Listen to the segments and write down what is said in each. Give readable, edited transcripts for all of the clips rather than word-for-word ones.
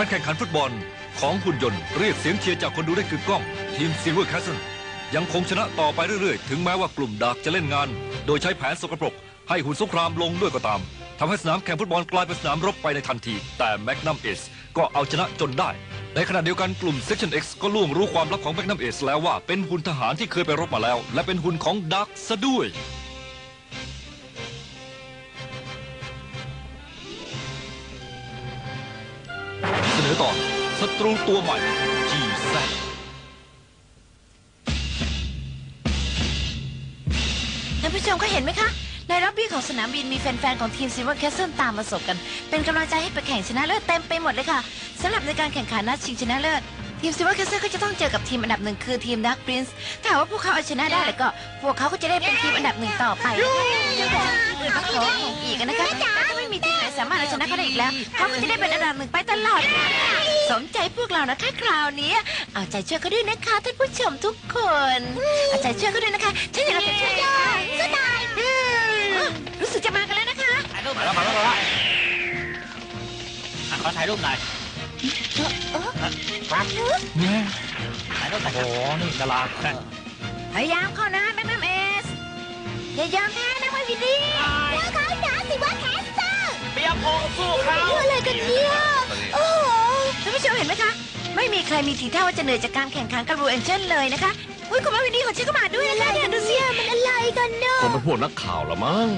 การแข่งขันฟุตบอลของหุ่นยนต์เรียกเสียงเชียร์จากคนดูได้กึกก้องทีมซิลเวอร์แคสเซิลยังคงชนะต่อไปเรื่อยๆถึงแม้ว่ากลุ่มดาร์กจะเล่นงานโดยใช้แผนสกปรกให้หุ่นสงครามลงด้วยก็ตามทำให้สนามแข่งฟุตบอลกลายเป็นสนามรบไปในทันทีแต่แมกนัมเอสก็เอาชนะจนได้ในขณะเดียวกันกลุ่ม Section X ก็ล่วงรู้ความลับของแมกนัมเอสแล้วว่าเป็นหุ่นทหารที่เคยไปรบมาแล้วและเป็นหุ่นของดาร์กซะด้วยเสนอตอนศัตรูตัวใหม่ GZ ท่านผู้ชมก็เห็นไหมคะในล็อบบี้ของสนามบินมีแฟนๆของทีมซิลเวอร์แคสเซิลตามมาสบกันเป็นกำลังใจให้ไปแข่งชนะเลิศเต็มไปหมดเลยค่ะสำหรับในการแข่งขันนัดชิงชนะเลิศทีมซิลเวอร์แคสเซิลก็จะต้องเจอกับทีมอันดับหนึ่งคือทีมดักปรินซ์ถ้าว่าพวกเขาเอาชนะได้แล้วก็พวกเขาก็จะได้เป็นทีมอันดับหนึ่งต่อไปยังคงทีมอื่นต้องขอแข่งอีกนะคะถ้าไม่มีทีมไหนสามารถเอาชนะเขาได้อีกแล้วเขาก็จะได้เป็นอันดับหนึ่งไปตลอดสมใจพวกเรานะคะคราวนี้เอาใจช่วยเขาด้วยนะคะท่านผู้ชมทุกคนเอาใจช่วยเขาด้วยนะคะฉันอยากจะช่วยสู้ตายรู้สึกจะมากันแล้วนะคะถ่ายรูปมาแล้วขอถ่ายรูปหน่อยครับเนี่ยถ่ายรูปโอ้นี่กะลาพยายามเข้านะแมกนัมเอสอย่ายอมแพ้นะไม่วินดี้แล้วเขาหนาสิว่าแคสเซอร์เปียกโอ่งสู้เขาอะไรกันเนี่ยโอ้โหท่านผู้ชมเห็นไหมคะไม่มีใครมีทีท่าว่าจะเหนื่อยจากการแข่งขันกับรูเอนเจนเลยนะคะอุ้ยคุณแม่วินดี้ของฉันก็มาด้วยนะคะเนี่ยดูสิมันอะไรกันเนาะคงเป็นพวกนักข่าวละมั้ง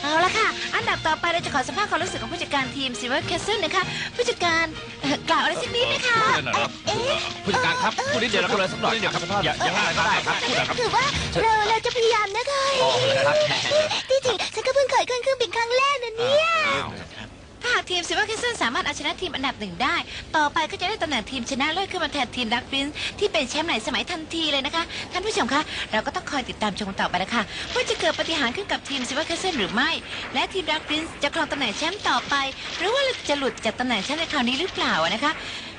เอาละค่ะอันดับต่อไปเราจะขอสัมภาษณ์ความรู้สึกของผู้จัดการทีมซิลเวอร์แคสเซิลนะคะผู้จัดการกล่าวอะไรสักนิดไหมคะผู้จัดการครับพูดนิดเดียวแล้วก็เลยสักหน่อยครับอย่างไรก็ได้ครับพูดนะครับถือว่าเราจะพยายามนะคะที่จริงฉันก็เพิ่งเคยขึ้นเครื่องบินครั้งแรกนะเนี่ยถ้าหากทีมซิลเวอร์แคสเซิลสามารถเอาชนะทีมอันดับหนึ่งได้ต่อไปก็จะได้ตำแหน่งทีมชนะเลิศขึ้นมาแทนทีมดักปรินซ์ที่เป็นแชมป์ในสมัยทันทีเลยนะคะท่านผู้ชมคะเราก็ต้องคอยติดตามชมต่อไปนะคะว่าจะเกิดปาฏิหาริย์ขึ้นกับทีมซิลเวอร์แคสเซิลหรือไม่และทีมดักปรินซ์จะครองตำแหน่งแชมป์ต่อไปหรือว่าจะหลุดจากตำแหน่งแชมป์ในคราวนี้หรือเปล่านะคะ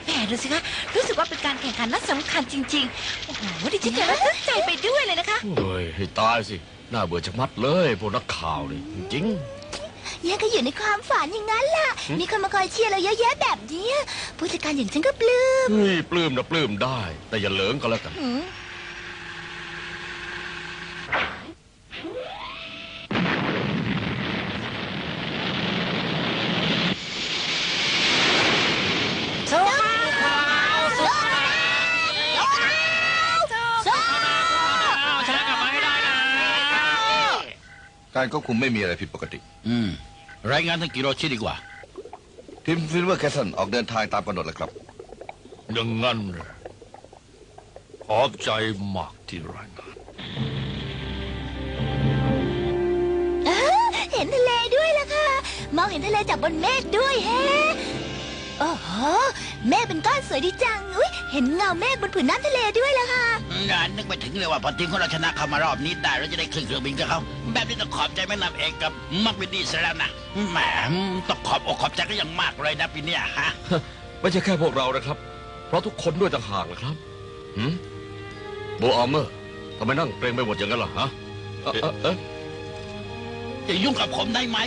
แหมดูสิคะรู้สึกว่าเป็นการแข่งขันนัดสำคัญจริงๆโอ้โหดิฉันจะระทึกใจไปด้วยเลยนะคะเฮ้ยให้ตายสิน่าเบื่อจังมัดเลยพวกนักข่าวนี่จริงยังก็อยู่ในความฝันอย่างนั้นล่ะมีคนมาคอยเชียร์เราเยอะแยะแบบนี้ผู้จัดการอย่างฉันก็ปลื้มปลื้มนะปลื้มได้แต่อย่าเหลิงก็แล้วกันการควบคุมไม่มีอะไรผิดปกติรายงานท่านกิโรชิดีกว่าทีมซิลเวอร์แคสเซิลออกเดินทางตามกำหนดแล้วครับอย่างงั้นขอบใจมากที่รายงานเห็นทะเลด้วยล่ะค่ะมองเห็นทะเลจากบนเมฆด้วยแฮะโอ้โหเมฆเป็นก้อนสวยดีจังอุ้ยเห็นเงาเมฆบนผืนน้ำทะเลด้วยล่ะค่ะนึกไปถึงเลยว่าพอทีมของเราชนะเข้ามารอบนี้ได้เราจะได้ขึ้นเครื่องบินกับเขาแบบนี้ต้องขอบใจแม่นำเอกกับมักวินดี้ซะแล้วนะแหมต้องขอบอกขอบใจก็ยังมากเลยนะปีนี้ฮะไม่ใช่แค่พวกเรานะครับเพราะทุกคนด้วยต่างหากนะครับโบอาร์เมอร์ทำไมนั่งเกรงไปหมดอย่างนั้นล่ะฮะจะยุ่งกับผมได้ไหม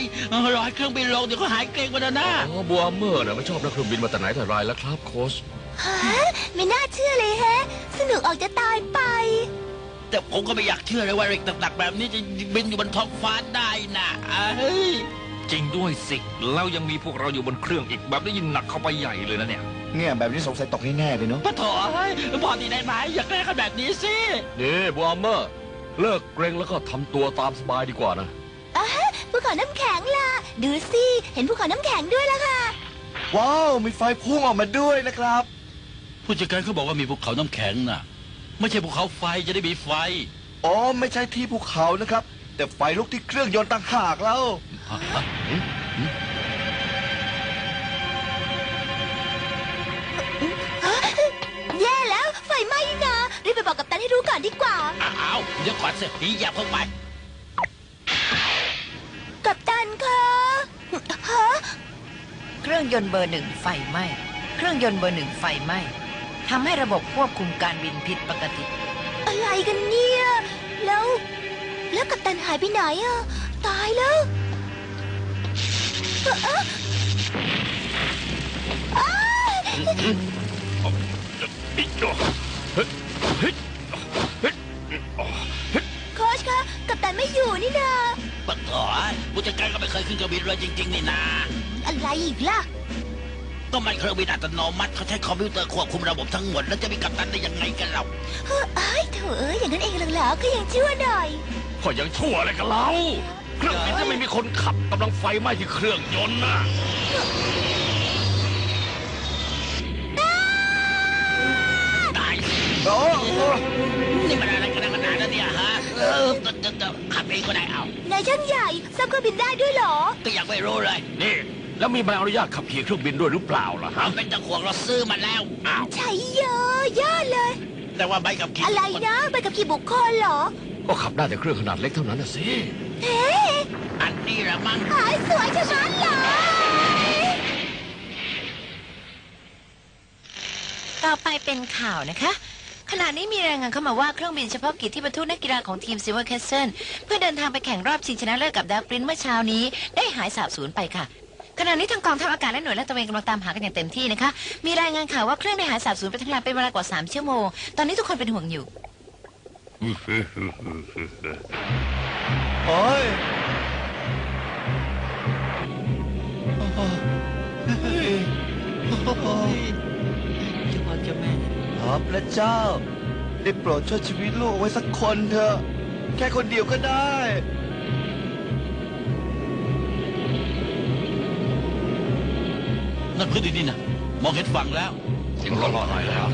รอให้เครื่องบินลงเดี๋ยวก็หายเกรงไปแล้วนะโบอาร์เมอร์น่ะไม่ชอบนักเครื่องบินมาแต่ไหนแต่ไรแล้วครับโค้ชไม่น่าเชื่อเลยแฮะสนุกออกจะตายไปแต่ผมก็ไม่อยากเชื่อเลยว่าเร็กหนักๆแบบนี้จะบินอยู่บนท้องฟ้าได้นะจริงด้วยสิแล้วยังมีพวกเราอยู่บนเครื่องอีกแบบนี้ยิ่งหนักเข้าไปใหญ่เลยนะเนี่ยแบบนี้สงสัยตกแน่ๆเลยเนาะพระโถพอดีได้ไหมอย่าแกล้งกันแบบนี้สินี่โบอาร์เมอร์เลิกเกรงแล้วก็ทำตัวตามสบายดีกว่านะภูเขาน้ำแข็งล่ะดูสิเห็นภูเขาน้ำแข็งด้วยล่ะค่ะว้าวมีไฟพุ่งออกมาด้วยนะครับผู้จัดการเขาบอกว่ามีภูเขาน้ำแข็งน่ะไม่ใช่ภูเขาไฟจะได้มีไฟอ๋อไม่ใช่ที่ภูเขานะครับ แต่ไฟลุกที่เครื่องยนต์ต่างหากแล้ว แย่แล้วไฟไหม้นี่นะรีบไปบอกกัปตันให้รู้ก่อนดีกว่า อ้าวเดี๋ยวก่อนสินี่อย่าเพิ่งไป กัปตันคะฮะ เครื่องยนต์เบอร์หนึ่งไฟไหม้ เครื่องยนต์เบอร์หนึ่งไฟไหม้ทำให้ระบบควบคุมการบินผิดปกติ อะไรกันเนี่ยแล้วกัปตันหายไปไหนอะตายแล้วอ้ายโค้ชคะกัปตันไม่อยู่นี่นา ปะถอยผู้จัดการก็ไม่เคยขึ้นเครื่องบินเลยจริงๆนี่นา อะไรอีกล่ะ ก็มันเครื่องบินอัตโนมัติเขาใช้คอมพิวเตอร์ควบคุมระบบทั้งหมดแล้วจะมีกัปตันได้ยังไงกันเรา เอ้ยโถเอ้ยอย่างนั้นเองเหรอก็ยังชั่วหน่อย ก็ยังชั่วอะไรกันเราเครื่องบินจะไม่มีคนขับกำลังไฟไหม้ที่เครื่องยนต์นะ ตาย โอ้โห นี่มันอะไรกันขนาดนั้นเนี่ยฮะขับเองก็ได้เอา นายช่างใหญ่ซ่อมเครื่องบินได้ด้วยเหรอ ก็ยังไม่รู้เลย นี่ แล้วมีใบอนุญาตขับขี่เครื่องบินด้วยหรือเปล่าล่ะฮะ เป็นตะขวงเราซื้อมาแล้วอ้าว ใช่เยอะยอดเลย แต่ว่าใบขับขี่ อะไรนะไปกับขี่บุคคลเหรอ ก็ขับได้แต่เครื่องขนาดเล็กเท่านั้นนะสิ เฮ้ อันนี้ละมั้ง หายสวยชะมัดเลย ต่อไปเป็นข่าวนะคะ ขณะนี้มีรายงานเข้ามาว่าเครื่องบินเฉพาะกิจที่บรรทุกนักกีฬาของทีมซิลเวอร์แคสเซิลเพื่อเดินทางไปแข่งรอบชิงชนะเลิศกับดาวปรินเมื่อเช้านี้ได้หายสาบสูญไปค่ะ ขณะนี้ทางกองทัพอากาศและหน่วยลาดตระเวนกำลังตามหากันอย่างเต็มที่นะคะ มีรายงานข่าวว่าเครื่องได้หายสาบสูญไปทั้งลำเป็นเวลากว่า3 ชั่วโมง ตอนนี้ทุกคนเป็นห่วงอยู่ โอ้ยขอพระเจ้า ได้โปรดช่วยชีวิตลูกเอาไว้สักคนเถอะ แค่คนเดียวก็ได้ นั่นพื้นที่นี่นะมองเห็นฝั่งแล้ว ถึงรอดหน่อยแล้ว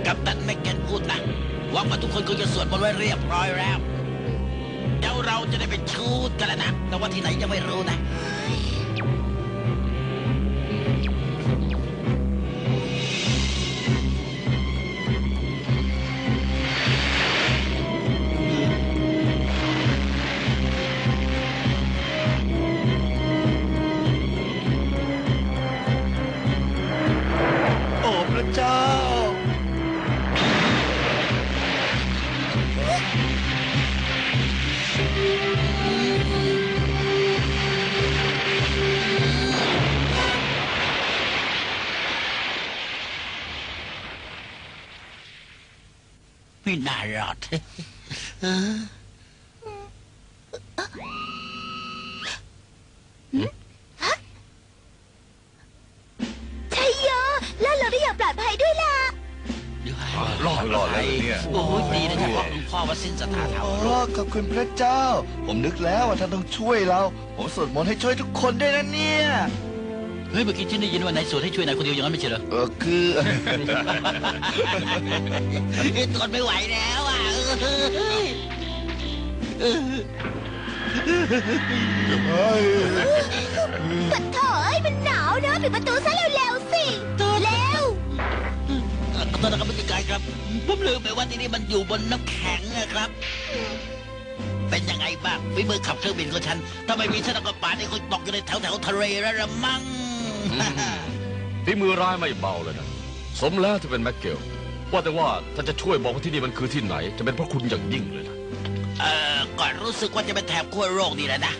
กัปตันไม่เก็ตพูดนะหวังว่าทุกคนคงจะสวดมนต์ไว้เรียบร้อยแล้วเดี๋ยวเราจะได้ไปชูดกันแล้วนะแต่ว่าที่ไหนยังไม่รู้นะ โอ้พระเจ้า ไม่น่ารอด ใช่เยอะแล้วเราได้อย่างปลอดภัยด้วยล่ะ รอดแล้วเนี่ย โอ้ยดีนะเฉพาะหลวงพ่อว่าสิ้นสถาเถา โอ้ขอบคุณพระเจ้า ผมนึกแล้วว่าท่านต้องช่วยเรา ผมสวดมนต์ให้ช่วยทุกคนด้วยนะเนี่ย เฮ้ยเมื่อกี้ฉันได้ยินว่านายสวดให้ช่วยนายคนเดียวอย่างนั้นไม่ใช่เหรอ คือ ทนไม่ไหวแล้วอ่ะ ปัดเถอยมันหนาวนะปิดประตูซะเร็วๆสิเร็ว ขอโทษนะครับผู้จัดการครับผมลืมไปว่าที่นี่มันอยู่บนน้ำแข็งนะครับ เป็นยังไงบ้างฝีมือขับเครื่องบินของฉันถ้าไม่มีฉันก็ป่านนี้คงตกอยู่ในแถวทะเลแล้วละมั้ง ฝีมือร้ายไม่เบาเลยนะ สมแล้วที่เป็นแม็กเกลว่าแต่ว่าถ้าจะช่วยบอกว่าที่นี่มันคือที่ไหน จะเป็นเพราะคุณอย่างยิ่งเลยนะ ก่อนรู้สึกว่าจะเป็นแถบขั้วโลกนี่แหละนะ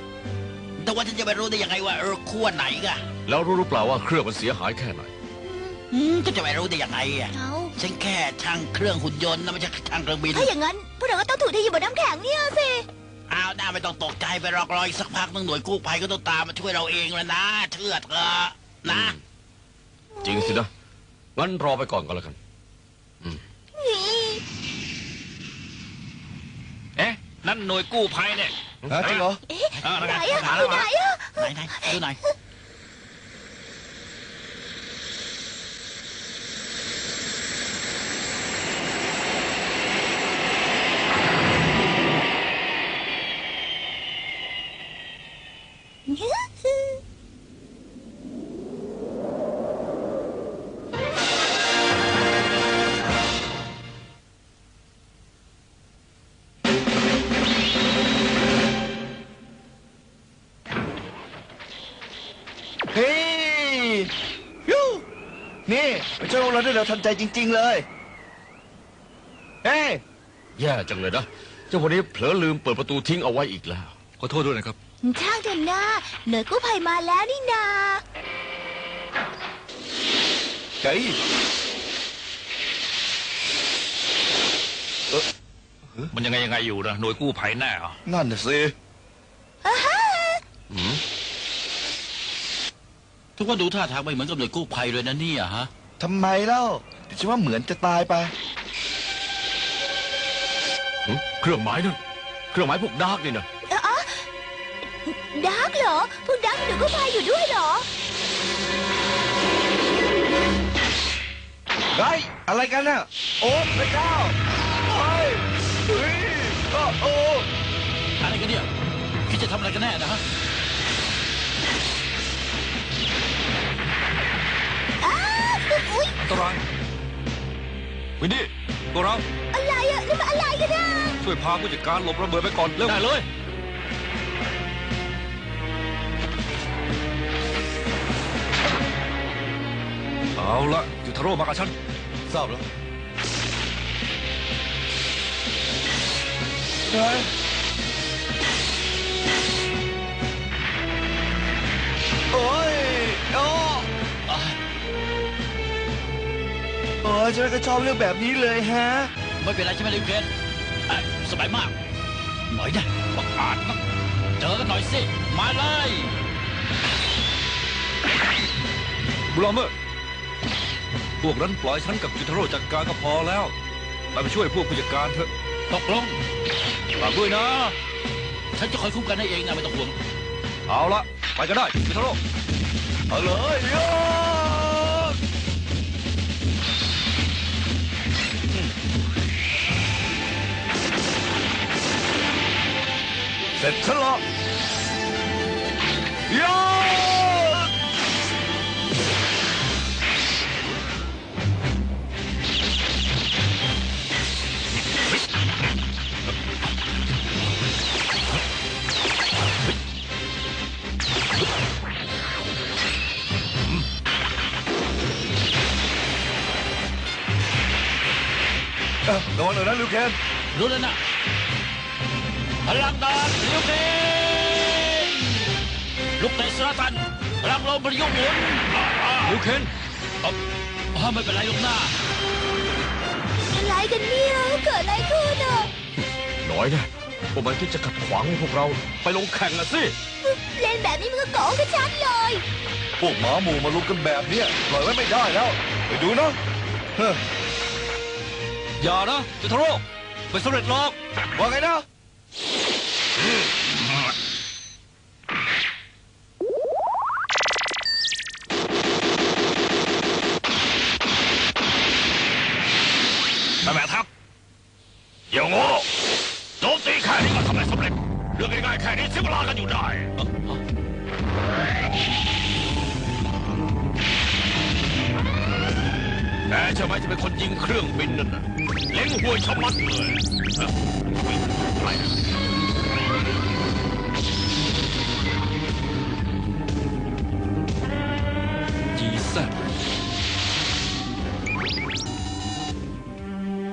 แต่ว่าฉันจะไปรู้ได้ยังไงว่าขั้วไหนกะ แล้วรู้หรือเปล่าว่าเครื่องมันเสียหายแค่ไหน ก็จะไปรู้ได้ยังไงอ่ะ เอา ฉันแค่ช่างเครื่องหุ่นยนต์นะไม่ใช่ช่างเครื่องบิน ถ้าอย่างนั้นพวกเราก็ต้องถูกที่อยู่บนน้ำแข็งเนี่ยสิ อ้าวหน้าไม่ต้องตกใจไปรออีกสักพักหนึงหน่วยกู้ภัยก็ต้องตามมาช่วยเราเองแล้วนะเชื่อเถอะนะ จริงสินะ งั้นรอไปก่อนก็แล้วกัน เอ๊ะ นั่นหน่วยกู้ภัยเนี่ย จริงเหรอ เอ๊ะไหนอะอยู่ไหนอะ ไหนดูหน่อย เ ไปช่วยพวกเราได้เร็วทันใจจริง ๆ เลย เฮ้ย แย่จังเลยนะเจ้าวันนี้เผลอลืมเปิดประตูทิ้งเอาไว้อีกแล้ว ขอโทษด้วยนะครับ ช่างเถอะนะหน่วยกู้ภัยมาแล้วนี่นา เฮ้ย มันยังไงอยู่นะหน่วยกู้ภัยแน่เหรอ นั่นน่ะสิ ทุกคนดูท่าทางไม่เหมือนกับหน่วยกู้ภัยเลยนะเนี่ยฮะ ทำไมเล่าเดี๋ยวฉันว่าเหมือนจะตายไป เครื่องหมายนั่นเครื่องหมายพวกดาร์กนี่นะ ดาร์กเหรอ พวกดาร์กหน่วยกู้ภัยอยู่ด้วยเหรอ เฮ้ย อะไรกันน่ะ โอ้พระเจ้าเฮ้ยเฮ้ยโอ้ อะไรกันเนี่ยคิดจะทำอะไรกันแน่นะฮะ อุ๊ย ตารางวินดี้ตัวเรา อะไรอะนี่มันอะไรกันนะ ช่วยพาผู้จัดการหลบระเบิดไปก่อนเร็ว ได้เลย เอาละยูทาโร่มากับฉัน ทราบแล้วเฮ้ยโอ้ยโอ้โอ้ยฉันก็ชอบเรื่องแบบนี้เลยฮะ ไม่เป็นไรใช่ไหมลิวเคนสบายมาก หน่อยนะบังอาจนะเจอกันหน่อยสิ มาเลย บุลอมเมอร์พวกนั้นปล่อยฉันกับยูทาโร่จัดการก็พอแล้วไปช่วยพวกผู้จัดการเถอะ ตกลงฝากด้วยนะ ฉันจะคอยคุ้มกันให้เองนะไม่ต้องห่วง เอาละไปกันได้ยูทาโร่ เอาเลยโยเสร็จฉันละโย ระวังหน่อยนะลิวเคน รู้แล้วนะพลังดานลิวเคนลูกเตะสลาตันพลังลมพยุงหมุน ลิวเคน ไม่เป็นไรลูกหน้า อะไรกันเนี่ยเกิดอะไรขึ้นอะ น้อยนะพวกมันคิดจะขัดขวางให้พวกเราไปลงแข่งนะสิ เล่นแบบนี้มันก็โกงกันชัดเลย พวกหมาหมู่มาลุกกันแบบเนี้ยปล่อยไว้ไม่ได้แล้ว ไปดูนะเฮ้ย อย่านะยูทาโร่ไม่สำเร็จหรอก ว่าไงนะ แต่แม่ทัพอย่าโง่โจมตีแค่นี้ก็ทำได้สำเร็จเรื่องง่ายๆแค่นี้เสียเวลากันอยู่ได้แกใช่ไหมที่เป็นคนยิงเครื่องบินนั่นน่ะเล็งห่วยชะมัดเลยไป จีแซด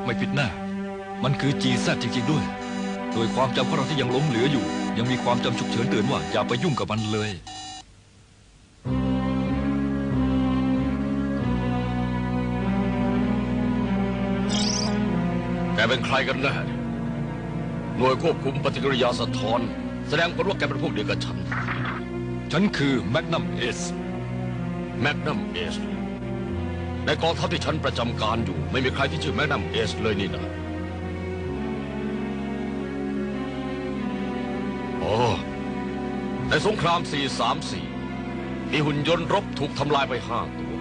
ไม่ผิดแน่มันคือจีแซดจริงๆด้วย โดยความจำของเราที่ยังล้มเหลืออยู่ ยังมีความจำฉุกเฉินเตือนว่าอย่าไปยุ่งกับมันเลย แกเป็นใครกันแน่หน่วยควบคุมปฏิกิริยาสะท้อนแสดงผลว่าแกเป็นพวกเดียวกับฉัน ฉันคือแมกนัมเอส แมกนัมเอสในกองทัพที่ฉันประจำการอยู่ไม่มีใครที่ชื่อแมกนัมเอสเลยนี่นะโอ้ในสงคราม 434 มีหุ่นยนต์รบถูกทำลายไป5 ตัว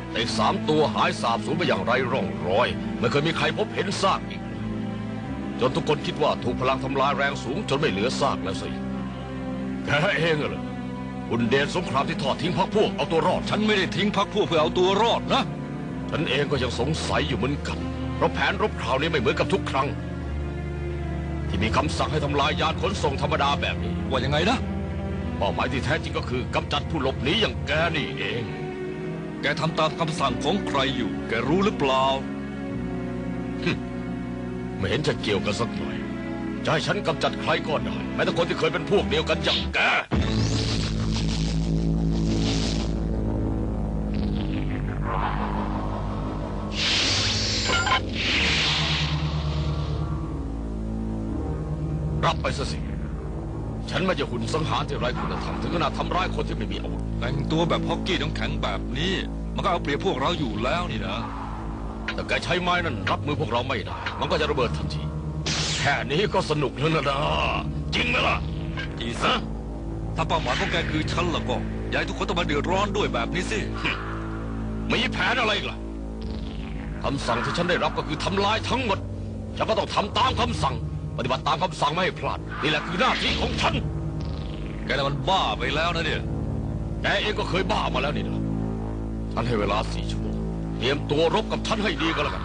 แต่อีก3 ตัวหายสาบสูญไปอย่างไร้ร่องรอยไม่เคยมีใครพบเห็นซากอีกจนทุกคนคิดว่าถูกพลังทำลายแรงสูงจนไม่เหลือซากแล้วสิแกเองเหรอหุ่นเดชสงครามที่ทอดทิ้งพรรคพวกเอาตัวรอด ฉันไม่ได้ทิ้งพรรคพวกเพื่อเอาตัวรอดนะ ฉันเองก็ยังสงสัยอยู่เหมือนกันเพราะแผนรบคราวนี้ไม่เหมือนกับทุกครั้ง ที่มีคำสั่งให้ทำลายยานขนส่งธรรมดาแบบนี้ ว่ายังไงนะ เป้าหมายที่แท้จริงก็คือกำจัดผู้หลบหนีอย่างแกนี่เอง แกทำตามคำสั่งของใครอยู่ แกรู้หรือเปล่า ไม่เห็นจะเกี่ยวกันสักหน่อย จะให้ฉันกำจัดใครก็ได้แม้แต่คนที่เคยเป็นพวกเดียวกันอย่างแก รับไปซะสิ ฉันไม่จะหุ่นสังหารที่ไร้คุณธรรมถึงขนาดทำร้ายคนที่ไม่มีอาวุธ แต่งตัวแบบฮอกกี้น้ำแข็งแบบนี้ มันก็เอาเปรียบพวกเราอยู่แล้วนี่นะ แต่แกใช้ไม้นั่นรับมือพวกเราไม่ได้ มันก็จะระเบิดทันที แค่นี้ก็สนุกแล้วนะจริงไหมล่ะ อีซะถ้าเป้าหมายของแกคือฉันแล้วก็อย่าให้ทุกคนต้องมาเดือดร้อนด้วยแบบนี้สิ มีแผนอะไรอีกล่ะคำสั่งที่ฉันได้รับก็คือทำลายทั้งหมด ฉันก็ต้องทำตามคำสั่ง ปฏิบัติตามคำสั่งไม่ให้พลาด นี่แหละคือหน้าที่ของฉัน แกน่ะมันบ้าไปแล้วนะเนี่ย แกเองก็เคยบ้ามาแล้วนี่นะฉันให้เวลา4 ชั่วโมง เตรียมตัวรบกับฉันให้ดีก็แล้วกัน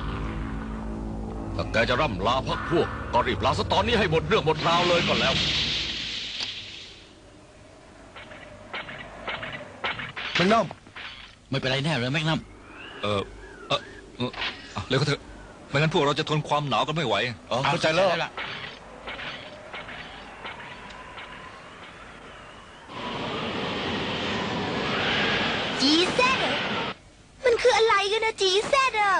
ถ้าแกจะร่ำลาพักพวก ก็รีบลาซะตอนนี้ให้หมดเรื่องหมดราวเลยก็แล้ว แมงนัม ไม่เป็นไรแน่เลยแม็กนัม เร็วก็เถอะ ไม่งั้นพวกเราจะทนความหนาวกันไม่ไหว อ๋อเข้าใจแล้ว ละ จีแซดมันคืออะไรกันนะจีแซดอะ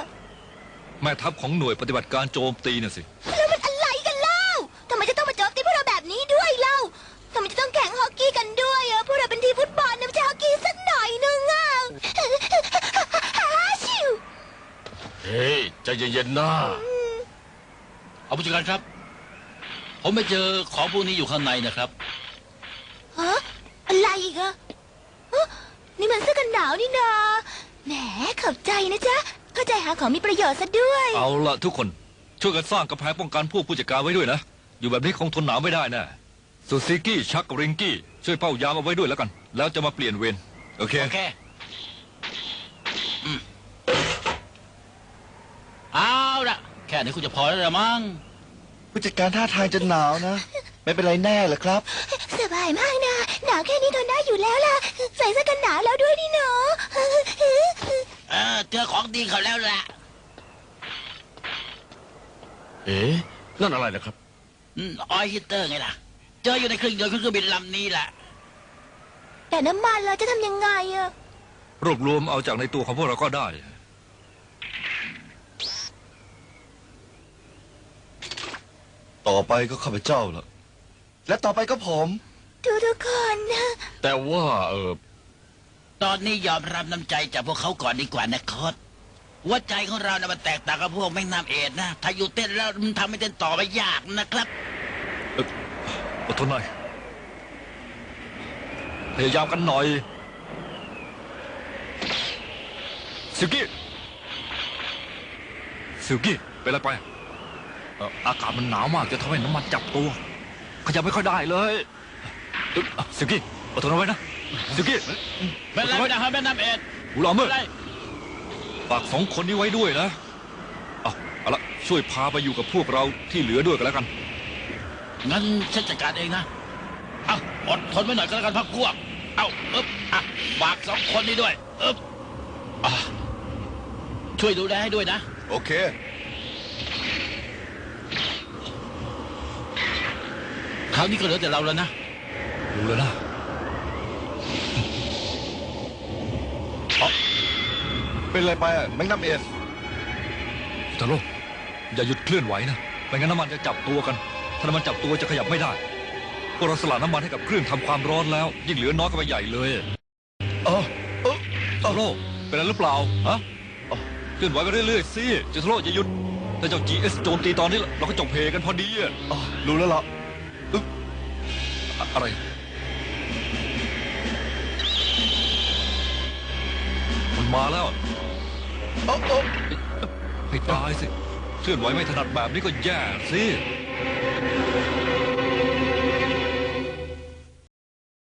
แม่ทัพของหน่วยปฏิบัติการโจมตีน่ะสิ แล้วมันอะไรกันเล่าทำไมจะต้องมาโจมตีพวกเราแบบนี้ด้วยเล่าทำไมจะต้องแข่งฮอกกี้กันด้วยอะพวกเราเป็นทีมฟุตบอลนะไม่ใช่ฮอกกี้สักหน่อยนึงอะชิว เฮ้ยใจเย็นๆนะ เอาผู้จัดการครับ ผมไปเจอของพวกนี้อยู่ข้างในนะครับ ฮะอะไรอีกอะฮะนี่มันเสื้อกันหนาวนี่นาแหมขอบใจนะจ๊ะเข้าใจหาของมีประโยชน์ซะด้วย เอาละทุกคนช่วยกันสร้างกำแพงป้องกันพวกผู้จัดการไว้ด้วยนะ อยู่แบบนี้คงทนหนาวไม่ได้นะส่วนซิกกี้ชักกับริงกี้ช่วยเป้ายามเอาไว้ด้วยแล้วกัน แล้วจะมาเปลี่ยนเวรโอเค โอเคเอาละแค่นี้คุณจะพอแล้วละมั้ง ผู้จัดการท่าทางจะหนาวนะ ไม่เป็นไรแน่เหรอครับ สบายมากนะหนาวแค่นี้ทนได้อยู่แล้วล่ะใส่เสื้อกันหนาวแล้วด้วยนี่เนาะ เจอของดีเขาแล้วล่ะ เอ๊ะนั่นอะไรนะครับ ออยล์ฮีตเตอร์ไงล่ะ เจออยู่ในเครื่องยนต์เครื่องบินลำนี้แหละ แต่น้ำมันเราจะทำยังไงอะ รวบรวมเอาจากในตัวของพวกเราก็ได้ ต่อไปก็ข้าพเจ้าละและต่อไปก็ผม ทุกคนนะ แต่ว่าตอนนี้ยอมรับน้ำใจจากพวกเขาก่อนดีกว่านะครับหัวใจของเรานะมันแตกต่างกับพวกแม่งน้ำเอ็ดนะ ถ้าอยู่เต้นแล้วมันทำให้เต้นต่อไปยากนะครับ อดทนหน่อยพยายามกันหน่อยซิลกี้เป็นอะไรไปอากาศมันหนาวมากจะทำให้น้ำมันจับตัวขยับไม่ค่อยได้เลยซิลกี้อดทนเอาไว้นะซิลกี้ ไม่เป็นไรไม่ได้ครับแม่น้ำเอ็ด หูหลอมเมื่อ ไม่เป็นไร ฝาก2 คนนี้ไว้ด้วยนะเอาละช่วยพาไปอยู่กับพวกเราที่เหลือด้วยกันแล้วกัน งั้นฉันจัดการเองนะ เอาอดทนไว้หน่อยก็แล้วกันพักพวก เอาฝาก2 คนนี้ด้วยช่วยดูแลให้ด้วยนะ โอเค คราวนี้ก็เหลือแต่เราแล้วนะ รู้แล้วนะ เป็นอะไรไปอะแมงนัมเอส ทาโร่อย่าหยุดเคลื่อนไหวนะไม่งั้นน้ำมันจะจับตัวกัน ถ้าน้ำมันจับตัวจะขยับไม่ได้พวกเราสละน้ำมันให้กับเครื่องทำความร้อนแล้ว ยิ่งเหลือน้อยก็ไปใหญ่เลยทาโร่เป็นอะไรหรือเปล่าฮะเคลื่อนไหวไปเรื่อยๆสิเจ้าทาโร่อย่าหยุดถ้าเจ้า GS โจมตีตอนนี้เราก็จบเพกันพอดีอะ รู้แล้วล่ะ อะไรมันมาแล้วให้ตายสิเคลื่อนไหวไม่ถนัดแบบนี้ก็แย่สิ